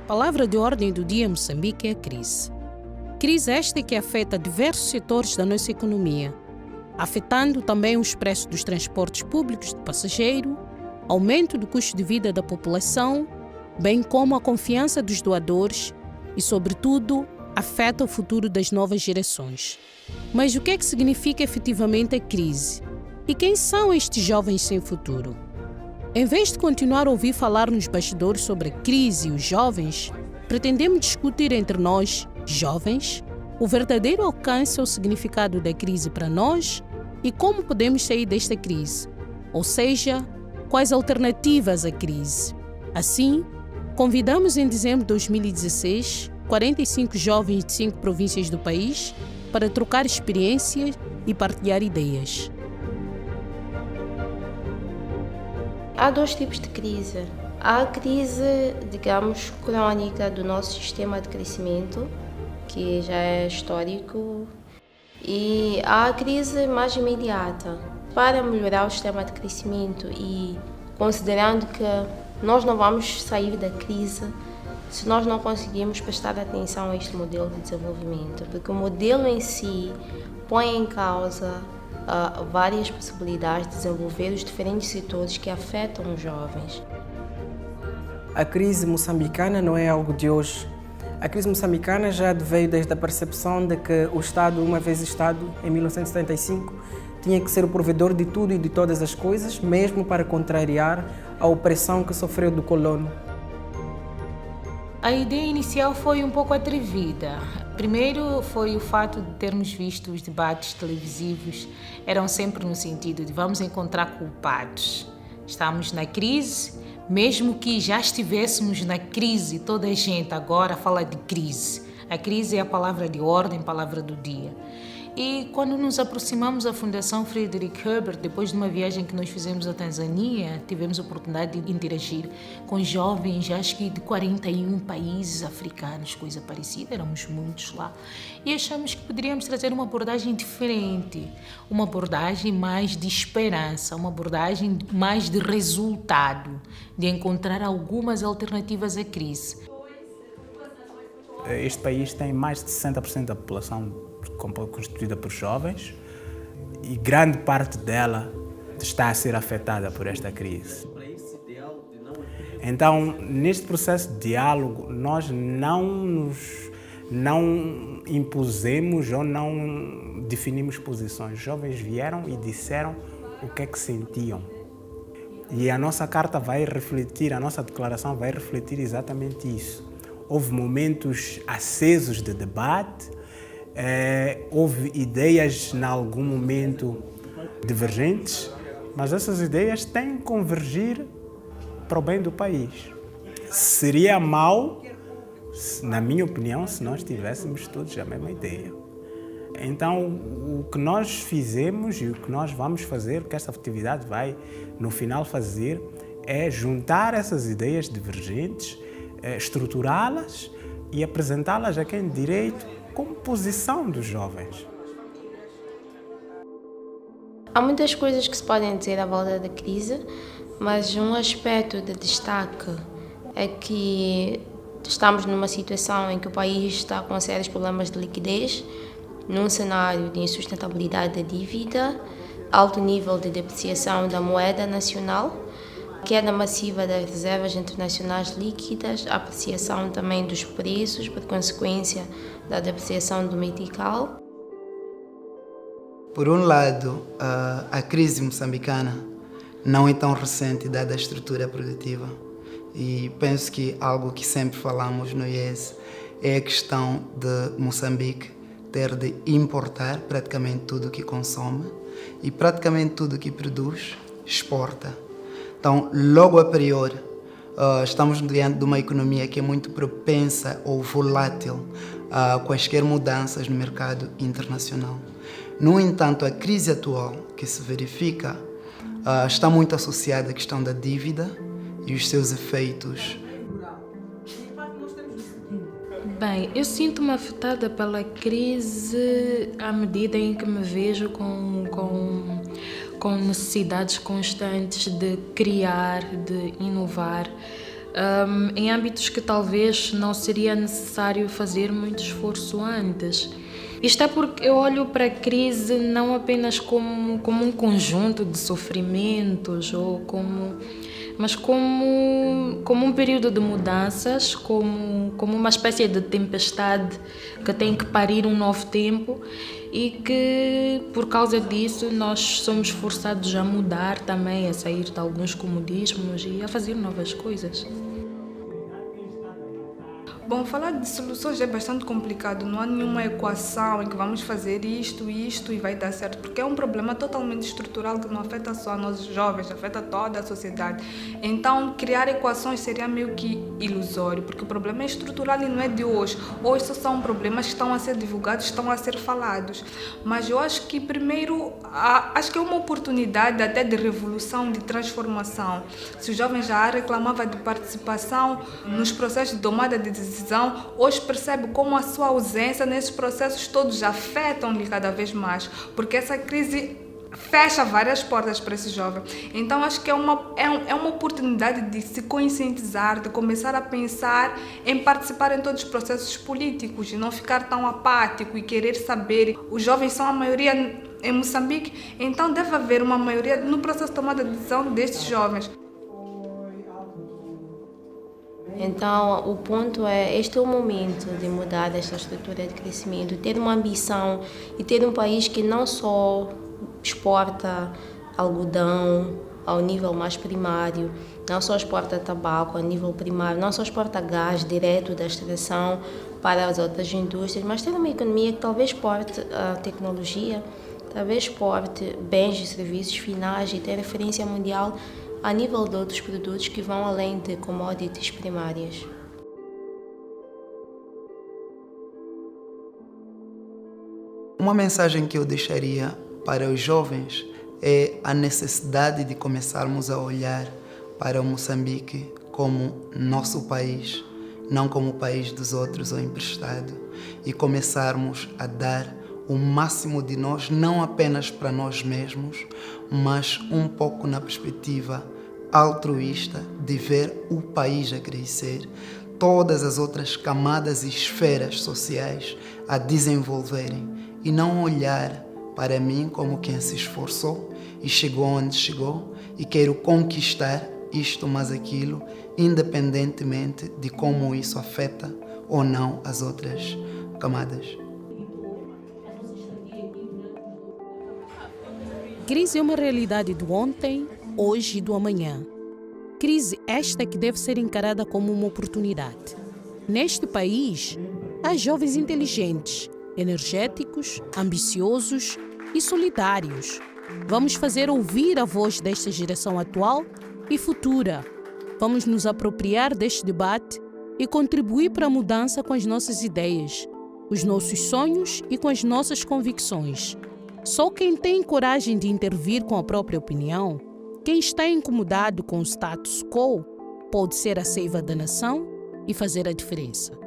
palavra de ordem do dia em Moçambique é a crise. Crise esta que afeta diversos setores da nossa economia, afetando também os preços dos transportes públicos de passageiro, aumento do custo de vida da população, bem como a confiança dos doadores e, sobretudo, afeta o futuro das novas gerações. Mas o que é que significa efetivamente a crise? E quem são estes jovens sem futuro? Em vez de continuar a ouvir falar nos bastidores sobre a crise e os jovens, pretendemos discutir entre nós, jovens, o verdadeiro alcance ou significado da crise para nós e como podemos sair desta crise, ou seja, quais alternativas à crise. Assim, convidamos em dezembro de 2016 45 jovens de 5 províncias do país para trocar experiências e partilhar ideias. Há dois tipos de crise. Há a crise, digamos, crônica do nosso sistema de crescimento, que já é histórico, e há a crise mais imediata. Para melhorar o sistema de crescimento e considerando que nós não vamos sair da crise se nós não conseguirmos prestar atenção a este modelo de desenvolvimento, porque o modelo em si põe em causa várias possibilidades de desenvolver os diferentes setores que afetam os jovens. A crise moçambicana não é algo de hoje. A crise moçambicana já veio desde a percepção de que o Estado, uma vez Estado, em 1975, tinha que ser o provedor de tudo e de todas as coisas, mesmo para contrariar a opressão que sofreu do colono. A ideia inicial foi um pouco atrevida. Primeiro foi o fato de termos visto os debates televisivos, eram sempre no sentido de vamos encontrar culpados. Estamos na crise, mesmo que já estivéssemos na crise, toda a gente agora fala de crise. A crise é a palavra de ordem, palavra do dia. E quando nos aproximamos da Fundação Friedrich Herbert, depois de uma viagem que nós fizemos à Tanzânia, tivemos a oportunidade de interagir com jovens, acho que de 41 países africanos, coisa parecida, éramos muitos lá. E achamos que poderíamos trazer uma abordagem diferente, uma abordagem mais de esperança, uma abordagem mais de resultado, de encontrar algumas alternativas à crise. Este país tem mais de 60% da população constituída por jovens e grande parte dela está a ser afetada por esta crise. Então, neste processo de diálogo, nós não impusemos ou não definimos posições. Os jovens vieram e disseram o que é que sentiam. E a nossa carta vai refletir, a nossa declaração vai refletir exatamente isso. Houve momentos acesos de debate, houve ideias, em algum momento, divergentes, mas essas ideias têm que convergir para o bem do país. Seria mau, na minha opinião, se nós tivéssemos todos a mesma ideia. Então, o que nós fizemos e o que nós vamos fazer, o que esta atividade vai, no final, fazer, é juntar essas ideias divergentes, estruturá-las e apresentá-las a quem de direito como posição dos jovens. Há muitas coisas que se podem dizer à volta da crise, mas um aspecto de destaque é que estamos numa situação em que o país está com sérios problemas de liquidez, num cenário de insustentabilidade da dívida, alto nível de depreciação da moeda nacional, queda massiva das reservas internacionais líquidas, apreciação também dos preços por consequência da depreciação do metical. Por um lado, a crise moçambicana não é tão recente dada a estrutura produtiva e penso que algo que sempre falamos no IES é a questão de Moçambique ter de importar praticamente tudo o que consome e praticamente tudo o que produz exporta. Então, logo a priori, estamos diante de uma economia que é muito propensa ou volátil a quaisquer mudanças no mercado internacional. No entanto, a crise atual que se verifica está muito associada à questão da dívida e os seus efeitos. Bem, eu sinto-me afetada pela crise à medida em que me vejo com necessidades constantes de criar, de inovar. em âmbitos que talvez não seria necessário fazer muito esforço antes. Isto é porque eu olho para a crise não apenas como um conjunto de sofrimentos, mas como um período de mudanças, como uma espécie de tempestade que tem que parir um novo tempo e que, por causa disso, nós somos forçados a mudar também, a sair de alguns comodismos e a fazer novas coisas. Bom, falar de soluções é bastante complicado, não há nenhuma equação em que vamos fazer isto e vai dar certo, porque é um problema totalmente estrutural que não afeta só nós jovens, afeta toda a sociedade. Então, criar equações seria meio que ilusório, porque o problema é estrutural e não é de hoje. Hoje só são problemas que estão a ser divulgados, estão a ser falados. Mas eu acho que primeiro, acho que é uma oportunidade até de revolução, de transformação. Se os jovens já reclamavam de participação nos processos de tomada de decisão, hoje percebe como a sua ausência nesses processos todos afetam-lhe cada vez mais, porque essa crise fecha várias portas para esse jovem. Então acho que é uma oportunidade de se conscientizar, de começar a pensar em participar em todos os processos políticos e não ficar tão apático e querer saber. Os jovens são a maioria em Moçambique, então deve haver uma maioria no processo de tomada de decisão destes jovens. Então, o ponto é, este é o momento de mudar esta estrutura de crescimento, ter uma ambição e ter um país que não só exporta algodão ao nível mais primário, não só exporta tabaco ao nível primário, não só exporta gás direto da extração para as outras indústrias, mas ter uma economia que talvez exporte a tecnologia, talvez exporte bens e serviços finais e ter referência mundial a nível de outros produtos que vão além de commodities primárias. Uma mensagem que eu deixaria para os jovens é a necessidade de começarmos a olhar para o Moçambique como nosso país, não como o país dos outros ou emprestado, e começarmos a dar o máximo de nós, não apenas para nós mesmos, mas um pouco na perspectiva altruísta de ver o país a crescer, todas as outras camadas e esferas sociais a desenvolverem e não olhar para mim como quem se esforçou e chegou onde chegou e quero conquistar isto mais aquilo, independentemente de como isso afeta ou não as outras camadas. Crise é uma realidade do ontem, hoje e do amanhã. Crise esta que deve ser encarada como uma oportunidade. Neste país, há jovens inteligentes, energéticos, ambiciosos e solidários. Vamos fazer ouvir a voz desta geração atual e futura. Vamos nos apropriar deste debate e contribuir para a mudança com as nossas ideias, os nossos sonhos e com as nossas convicções. Só quem tem coragem de intervir com a própria opinião, quem está incomodado com o status quo, pode ser a seiva da nação e fazer a diferença.